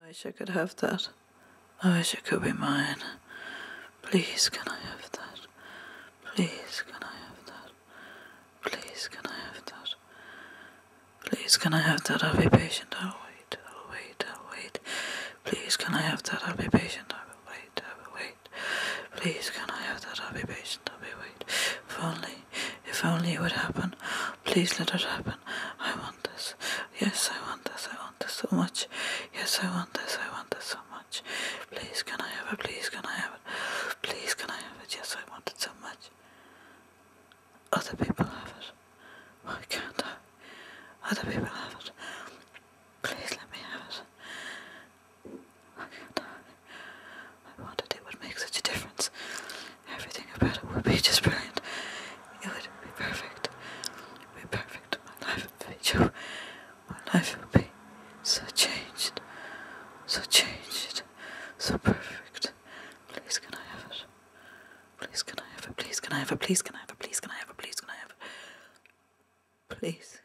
I wish I could have that. I wish it could be mine. Please, can I have that? Please, can I have that? Please, can I have that? Please, can I have that? I'll be patient. I'll wait. I'll wait. I'll wait. Please, can I have that? I'll be patient. I will wait. I will wait. Please, can I have that? I'll be patient. I'll be wait. If only it would happen. Please let it happen. I want this. Yes, I want this. I want this so much. Yes, I want this. I want this so much. Please, can I have it? Please, can I have it? Please, can I have it? Yes, I want it so much. Other people have it. Why can't I? Other people have it. Please let me have it. Why can't I? I wanted it would make such a difference. Everything about it would be just brilliant. It would be perfect. It would be perfect. My life would be true. My life would be so changed. So changed. So perfect. Please can I have it? Please can I have it? Please can I have it? Please can I have it? Please can I have it? Please can I have it? Please.